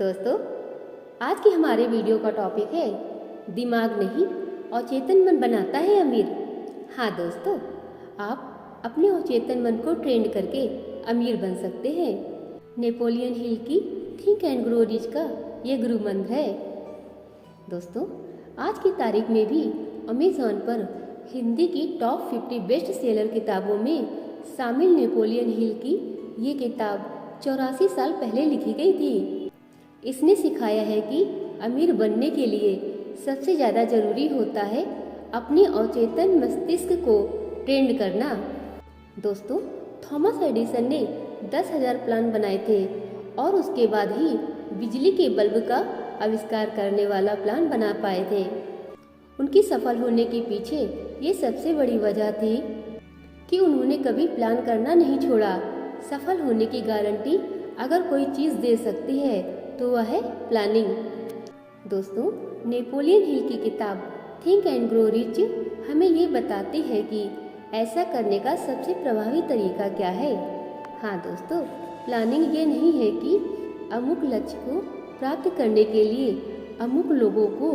दोस्तों, आज की हमारे वीडियो का टॉपिक है दिमाग नहीं अचेतन मन बनाता है अमीर। हाँ दोस्तों, आप अपने अचेतन मन को ट्रेन करके अमीर बन सकते हैं। नेपोलियन हिल की थिंक एंड ग्रो रिच का ये गुरु मंत्र है। दोस्तों, आज की तारीख में भी अमेज़न पर हिंदी की टॉप 50 बेस्ट सेलर किताबों में शामिल नेपोलियन हिल की ये किताब 84 साल पहले लिखी गई थी। इसने सिखाया है कि अमीर बनने के लिए सबसे ज़्यादा ज़रूरी होता है अपने अचेतन मस्तिष्क को ट्रेंड करना। दोस्तों, थॉमस एडिसन ने 10,000 प्लांट बनाए थे और उसके बाद ही बिजली के बल्ब का आविष्कार करने वाला प्लांट बना पाए थे। उनकी सफल होने के पीछे ये सबसे बड़ी वजह थी कि उन्होंने कभी प्लान करना नहीं छोड़ा। सफल होने की गारंटी अगर कोई चीज़ दे सकती है तो वह है प्लानिंग। दोस्तों, नेपोलियन हिल की किताब थिंक एंड ग्रो रिच हमें ये बताती है कि ऐसा करने का सबसे प्रभावी तरीका क्या है। हाँ दोस्तों, प्लानिंग ये नहीं है कि अमुक लक्ष्य को प्राप्त करने के लिए अमुक लोगों को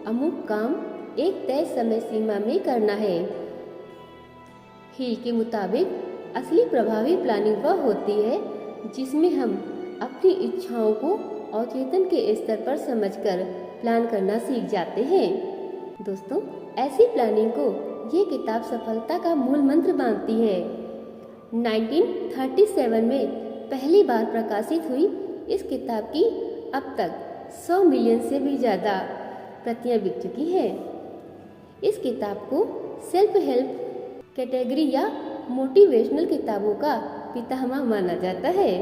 अमुक काम एक तय समय सीमा में करना है। हिल के मुताबिक असली प्रभावी प्लानिंग वह होती है जिसमें हम अपनी इच्छाओं को अचेतन के स्तर पर समझकर प्लान करना सीख जाते हैं। दोस्तों, ऐसी प्लानिंग को ये किताब सफलता का मूल मंत्र मानती है। 1937 में पहली बार प्रकाशित हुई इस किताब की अब तक 100 मिलियन से भी ज़्यादा प्रतियां बिक चुकी हैं। इस किताब को सेल्फ हेल्प कैटेगरी या मोटिवेशनल किताबों का पितामह माना जाता है,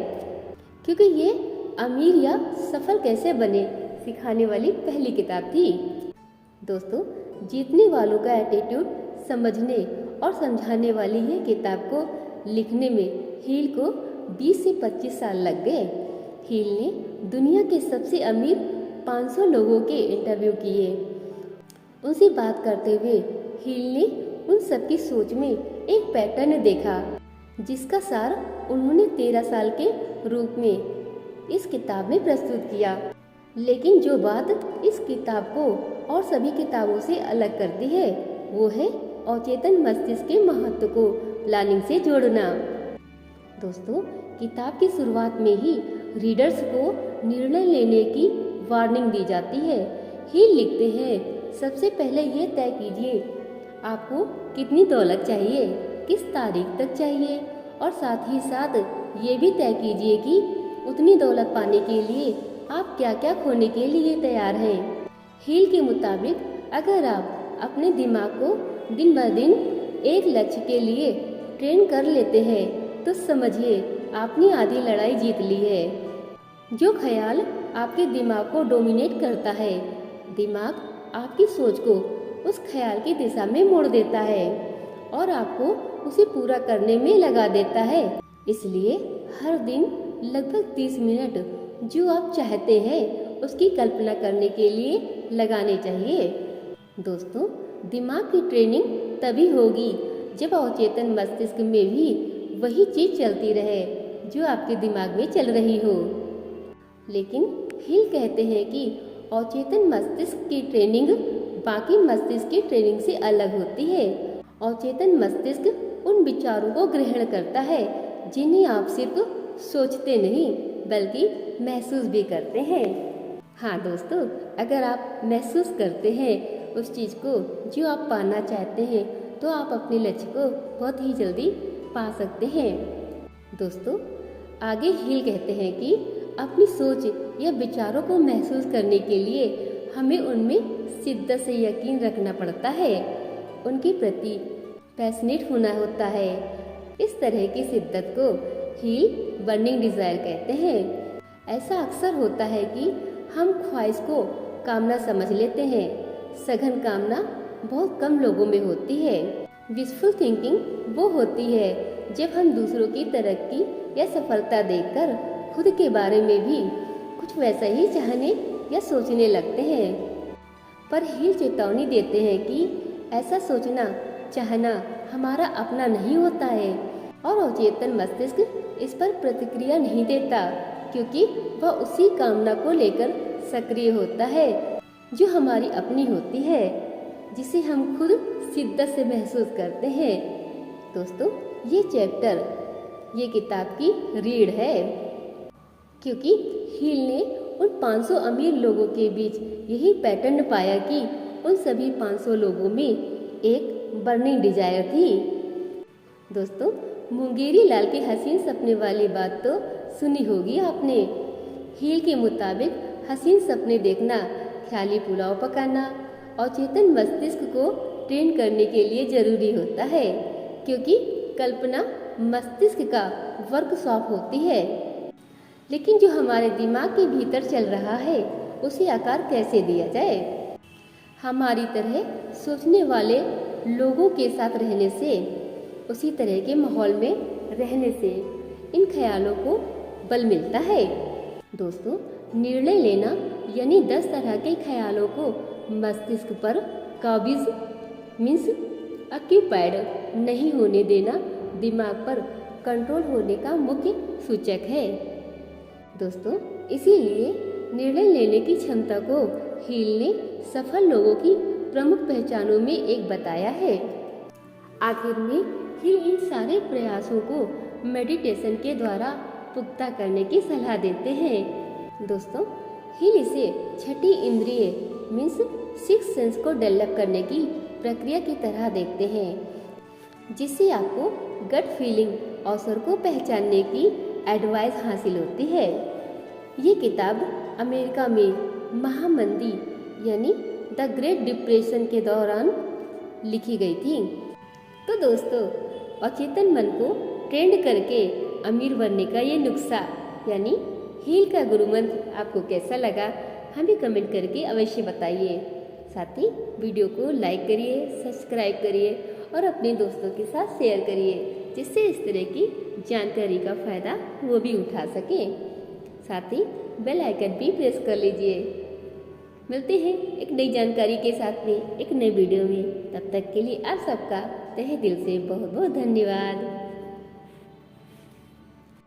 क्योंकि ये अमीर या सफल कैसे बने सिखाने वाली पहली किताब थी। दोस्तों, जीतने वालों का एटीट्यूड समझने और समझाने वाली ये किताब को लिखने में हिल को 20 से 25 साल लग गए। हिल ने दुनिया के सबसे अमीर 500 लोगों के इंटरव्यू किए। उनसे बात करते हुए हिल ने उन सबकी सोच में एक पैटर्न देखा, जिसका सार उन्होंने 13 साल के रूप में इस किताब में प्रस्तुत किया। लेकिन जो बात इस किताब को और सभी किताबों से अलग करती है वो है अचेतन मस्तिष्क के महत्व को प्लानिंग से जोड़ना। दोस्तों, किताब की शुरुआत में ही रीडर्स को निर्णय लेने की वार्निंग दी जाती है। हिल लिखते हैं, सबसे पहले ये तय कीजिए आपको कितनी दौलत चाहिए, किस तारीख तक चाहिए, और साथ ही साथ ये भी तय कीजिए कि उतनी दौलत पाने के लिए आप क्या क्या खोने के लिए तैयार हैं। हिल के मुताबिक अगर आप अपने दिमाग को दिन ब दिन एक लक्ष्य के लिए ट्रेन कर लेते हैं तो समझिए आपने आधी लड़ाई जीत ली है। जो ख्याल आपके दिमाग को डोमिनेट करता है, दिमाग आपकी सोच को उस ख्याल की दिशा में मोड़ देता है और आपको उसे पूरा करने में लगा देता है। इसलिए हर दिन लगभग 30 मिनट जो आप चाहते हैं उसकी कल्पना करने के लिए लगाने चाहिए। दोस्तों, दिमाग की ट्रेनिंग तभी होगी जब अचेतन मस्तिष्क में भी वही चीज चलती रहे जो आपके दिमाग में चल रही हो। लेकिन हिल कहते हैं कि अचेतन मस्तिष्क की ट्रेनिंग बाकी मस्तिष्क की ट्रेनिंग से अलग होती है। अचेतन मस्तिष्क उन विचारों को ग्रहण करता है जिन्हें आप सिर्फ सोचते नहीं बल्कि महसूस भी करते हैं। हाँ दोस्तों, अगर आप महसूस करते हैं उस चीज़ को जो आप पाना चाहते हैं तो आप अपने लक्ष्य को बहुत ही जल्दी पा सकते हैं। दोस्तों, आगे हिल कहते हैं कि अपनी सोच या विचारों को महसूस करने के लिए हमें उनमें शिद्दत से यकीन रखना पड़ता है, उनके प्रति पैशनेट होना होता है। इस तरह की शिद्दत को हिल बर्निंग डिज़ायर कहते हैं। ऐसा अक्सर होता है कि हम ख्वाहिश को कामना समझ लेते हैं। सघन कामना बहुत कम लोगों में होती है। विशफुल थिंकिंग वो होती है जब हम दूसरों की तरक्की या सफलता देखकर खुद के बारे में भी कुछ वैसा ही चाहने या सोचने लगते हैं। पर हिल चेतावनी देते हैं कि ऐसा सोचना चाहना हमारा अपना नहीं होता है और अचेतन मस्तिष्क इस पर प्रतिक्रिया नहीं देता। क्योंकि वह उसी कामना को लेकर सक्रिय होता है जो हमारी अपनी होती है, जिसे हम खुद शिद्दत से महसूस करते हैं। दोस्तों, ये चैप्टर ये किताब की रीढ़ है, क्योंकि हिल ने उन 500 अमीर लोगों के बीच यही पैटर्न पाया कि उन सभी 500 लोगों में एक बर्निंग डिजायर थी। दोस्तों, मुंगेरी लाल के हसीन सपने वाली बात तो सुनी होगी आपने। हिल के मुताबिक हसीन सपने देखना, ख्याली पुलाव पकाना और चेतन मस्तिष्क को ट्रेन करने के लिए जरूरी होता है, क्योंकि कल्पना मस्तिष्क का वर्कशॉप होती है। लेकिन जो हमारे दिमाग के भीतर चल रहा है उसे आकार कैसे दिया जाए? हमारी तरह सोचने वाले लोगों के साथ रहने से, उसी तरह के माहौल में रहने से इन ख्यालों को बल मिलता है। दोस्तों, निर्णय लेना यानी 10 तरह के ख्यालों को मस्तिष्क पर काबिज मीन्स ऑक्यूपाइड नहीं होने देना दिमाग पर कंट्रोल होने का मुख्य सूचक है। दोस्तों, इसीलिए निर्णय लेने की क्षमता को हिल ने सफल लोगों की प्रमुख पहचानों में एक बताया है। आखिर में हिल इन सारे प्रयासों को मेडिटेशन के द्वारा पुख्ता करने की सलाह देते हैं। दोस्तों, हिल इसे छठी इंद्रिय मीन्स 6 सेंस को डेवलप करने की प्रक्रिया की तरह देखते हैं, जिससे आपको गट फीलिंग अवसर को पहचानने की एडवाइस हासिल होती है। ये किताब अमेरिका में महामंदी यानी द ग्रेट डिप्रेशन के दौरान लिखी गई थी। तो दोस्तों, अचेतन मन को ट्रेंड करके अमीर बनने का ये नुस्खा यानी हिल का गुरुमंत्र आपको कैसा लगा, हमें कमेंट करके अवश्य बताइए। साथ ही वीडियो को लाइक करिए, सब्सक्राइब करिए और अपने दोस्तों के साथ शेयर करिए, जिससे इस तरह की जानकारी का फ़ायदा वो भी उठा सकें। साथ ही बेल आइकन भी प्रेस कर लीजिए। मिलते हैं एक नई जानकारी के साथ में एक नए वीडियो में। तब तक के लिए आप सबका तहे दिल से बहुत बहुत धन्यवाद।